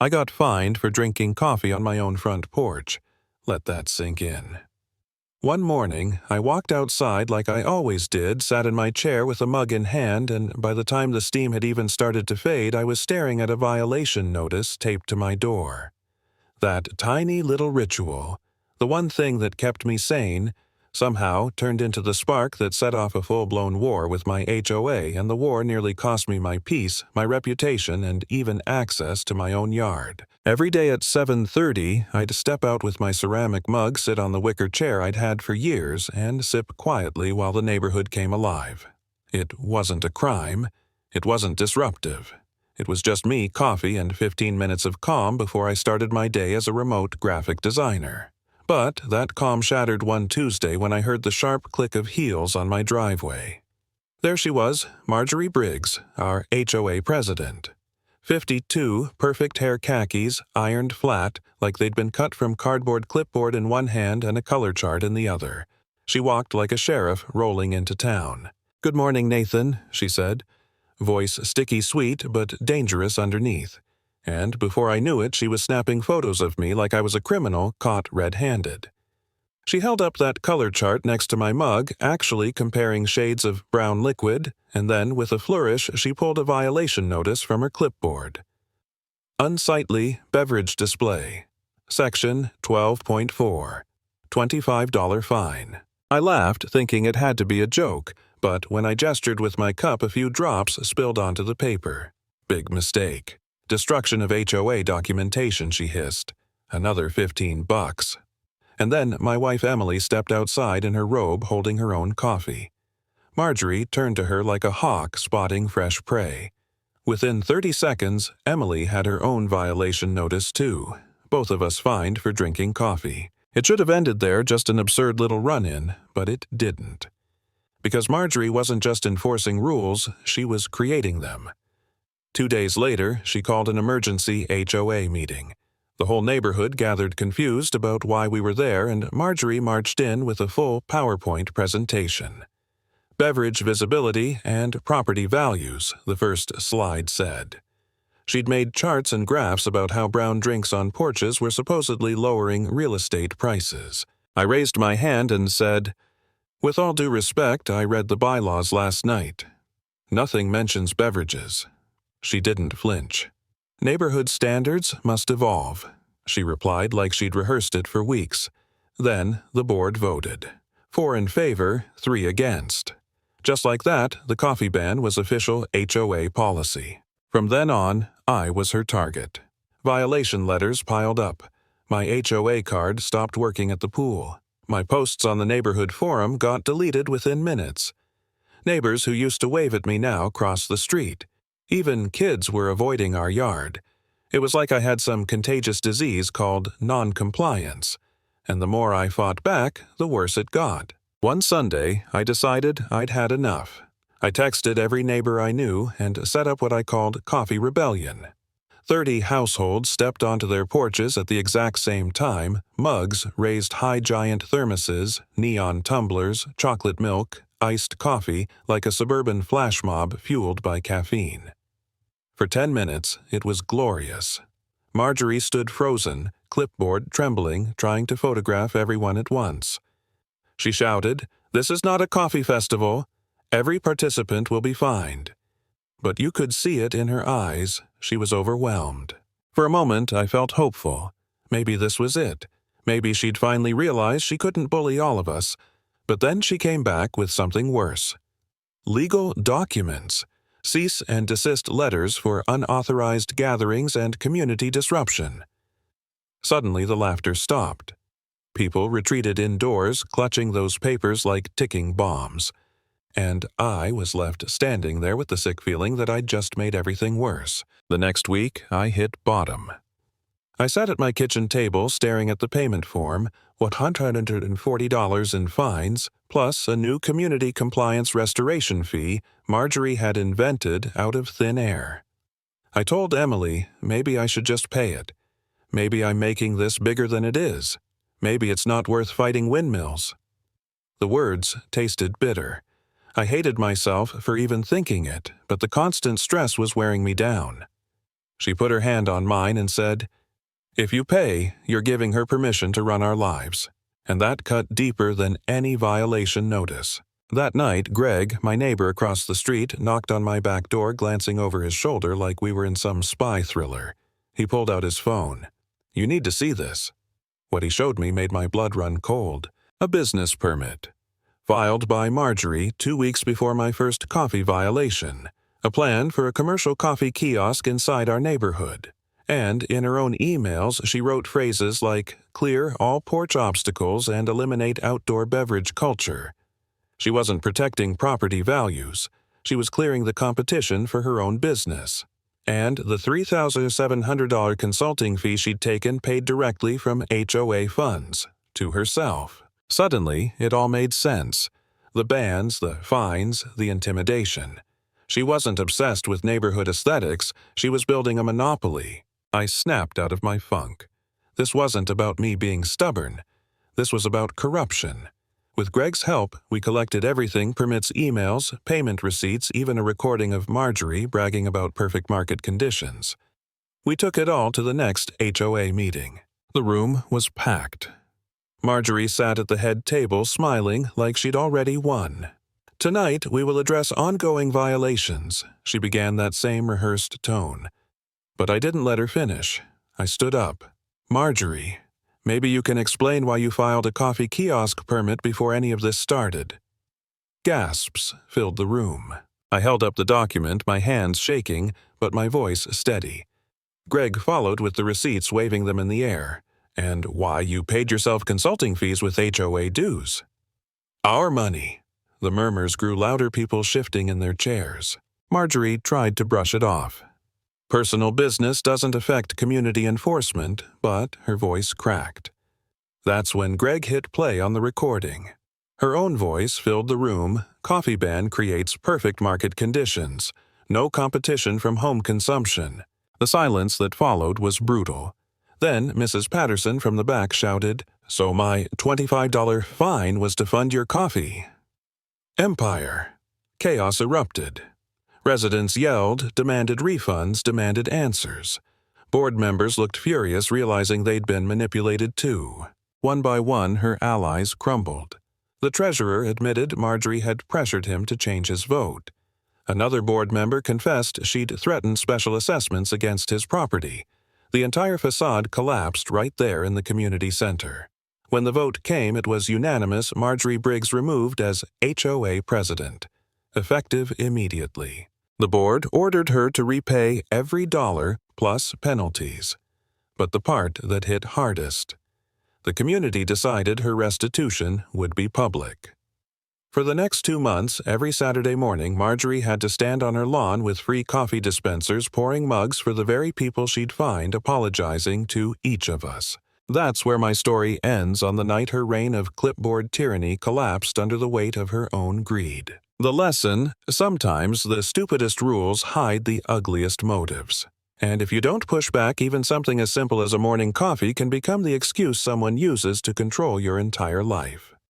I got fined for drinking coffee on my own front porch. Let that sink in. One morning, I walked outside like I always did, sat in my chair with a mug in hand, and by the time the steam had even started to fade, I was staring at a violation notice taped to my door. That tiny little ritual, the one thing that kept me sane, somehow turned into the spark that set off a full-blown war with my HOA, and the war nearly cost me my peace, my reputation, and even access to my own yard. Every day at 7:30, I'd step out with my ceramic mug, sit on the wicker chair I'd had for years, and sip quietly while the neighborhood came alive. It wasn't a crime. It wasn't disruptive. It was just me, coffee, and 15 minutes of calm before I started my day as a remote graphic designer. But that calm shattered one Tuesday when I heard the sharp click of heels on my driveway. There she was, Marjorie Briggs, our HOA president. 52, perfect hair khakis, ironed flat, like they'd been cut from cardboard clipboard in one hand and a color chart in the other. She walked like a sheriff rolling into town. "Good morning, Nathan," she said. Voice sticky sweet, but dangerous underneath. And before I knew it, she was snapping photos of me like I was a criminal caught red-handed. She held up that color chart next to my mug, actually comparing shades of brown liquid, and then, with a flourish, she pulled a violation notice from her clipboard. Unsightly beverage display. Section 12.4. $25 fine. I laughed, thinking it had to be a joke, but when I gestured with my cup, a few drops spilled onto the paper. Big mistake. Destruction of HOA documentation, she hissed. Another $15. And then my wife Emily stepped outside in her robe holding her own coffee. Marjorie turned to her like a hawk spotting fresh prey. Within 30 seconds, Emily had her own violation notice too. Both of us fined for drinking coffee. It should have ended there, just an absurd little run-in, but it didn't. Because Marjorie wasn't just enforcing rules, she was creating them. 2 days later, she called an emergency HOA meeting. The whole neighborhood gathered confused about why we were there, and Marjorie marched in with a full PowerPoint presentation. Beverage visibility and property values, the first slide said. She'd made charts and graphs about how brown drinks on porches were supposedly lowering real estate prices. I raised my hand and said, "With all due respect, I read the bylaws last night. Nothing mentions beverages." She didn't flinch. "Neighborhood standards must evolve," she replied like she'd rehearsed it for weeks. Then the board voted. 4 in favor, 3 against. Just like that, the coffee ban was official HOA policy. From then on, I was her target. Violation letters piled up. My HOA card stopped working at the pool. My posts on the neighborhood forum got deleted within minutes. Neighbors who used to wave at me now crossed the street. Even kids were avoiding our yard. It was like I had some contagious disease called non-compliance. And the more I fought back, the worse it got. One Sunday, I decided I'd had enough. I texted every neighbor I knew and set up what I called Coffee Rebellion. 30 households stepped onto their porches at the exact same time, mugs raised high giant thermoses, neon tumblers, chocolate milk, iced coffee, like a suburban flash mob fueled by caffeine. For 10 minutes, it was glorious. Marjorie stood frozen, clipboard trembling, trying to photograph everyone at once. She shouted, "This is not a coffee festival. Every participant will be fined." But you could see it in her eyes. She was overwhelmed. For a moment, I felt hopeful. Maybe this was it. Maybe she'd finally realized she couldn't bully all of us. But then she came back with something worse. Legal documents. Cease and desist letters for unauthorized gatherings and community disruption. Suddenly the laughter stopped. People retreated indoors, clutching those papers like ticking bombs. And I was left standing there with the sick feeling that I'd just made everything worse. The next week, I hit bottom. I sat at my kitchen table staring at the payment form, $140 in fines, plus a new community compliance restoration fee Marjorie had invented out of thin air. I told Emily maybe I should just pay it. Maybe I'm making this bigger than it is. Maybe it's not worth fighting windmills. The words tasted bitter. I hated myself for even thinking it, but the constant stress was wearing me down. She put her hand on mine and said, "If you pay, you're giving her permission to run our lives." And that cut deeper than any violation notice. That night, Greg, my neighbor across the street, knocked on my back door, glancing over his shoulder like we were in some spy thriller. He pulled out his phone. "You need to see this." What he showed me made my blood run cold. A business permit. Filed by Marjorie 2 weeks before my first coffee violation. A plan for a commercial coffee kiosk inside our neighborhood. And in her own emails, she wrote phrases like, "Clear all porch obstacles and eliminate outdoor beverage culture." She wasn't protecting property values. She was clearing the competition for her own business. And the $3,700 consulting fee she'd taken paid directly from HOA funds, to herself. Suddenly, it all made sense. The bans, the fines, the intimidation. She wasn't obsessed with neighborhood aesthetics, she was building a monopoly. I snapped out of my funk. This wasn't about me being stubborn. This was about corruption. With Greg's help, we collected everything: permits, emails, payment receipts, even a recording of Marjorie bragging about perfect market conditions. We took it all to the next HOA meeting. The room was packed. Marjorie sat at the head table smiling like she'd already won. "Tonight, we will address ongoing violations," she began that same rehearsed tone. But I didn't let her finish. I stood up. "Marjorie, maybe you can explain why you filed a coffee kiosk permit before any of this started." Gasps filled the room. I held up the document, my hands shaking, but my voice steady. Greg followed with the receipts, waving them in the air. "And why you paid yourself consulting fees with HOA dues." "Our money." The murmurs grew louder, people shifting in their chairs. Marjorie tried to brush it off. "Personal business doesn't affect community enforcement," but her voice cracked. That's when Greg hit play on the recording. Her own voice filled the room. "Coffee ban creates perfect market conditions. No competition from home consumption." The silence that followed was brutal. Then Mrs. Patterson from the back shouted, "So my $25 fine was to fund your coffee." Empire. Chaos erupted. Residents yelled, demanded refunds, demanded answers. Board members looked furious, realizing they'd been manipulated too. One by one, her allies crumbled. The treasurer admitted Marjorie had pressured him to change his vote. Another board member confessed she'd threatened special assessments against his property. The entire facade collapsed right there in the community center. When the vote came, it was unanimous: Marjorie Briggs removed as HOA president, effective immediately. The board ordered her to repay every dollar plus penalties. But the part that hit hardest: the community decided her restitution would be public. For the next 2 months, every Saturday morning, Marjorie had to stand on her lawn with free coffee dispensers, pouring mugs for the very people she'd fined, apologizing to each of us. That's where my story ends, on the night her reign of clipboard tyranny collapsed under the weight of her own greed. The lesson: sometimes the stupidest rules hide the ugliest motives. And if you don't push back, even something as simple as a morning coffee can become the excuse someone uses to control your entire life.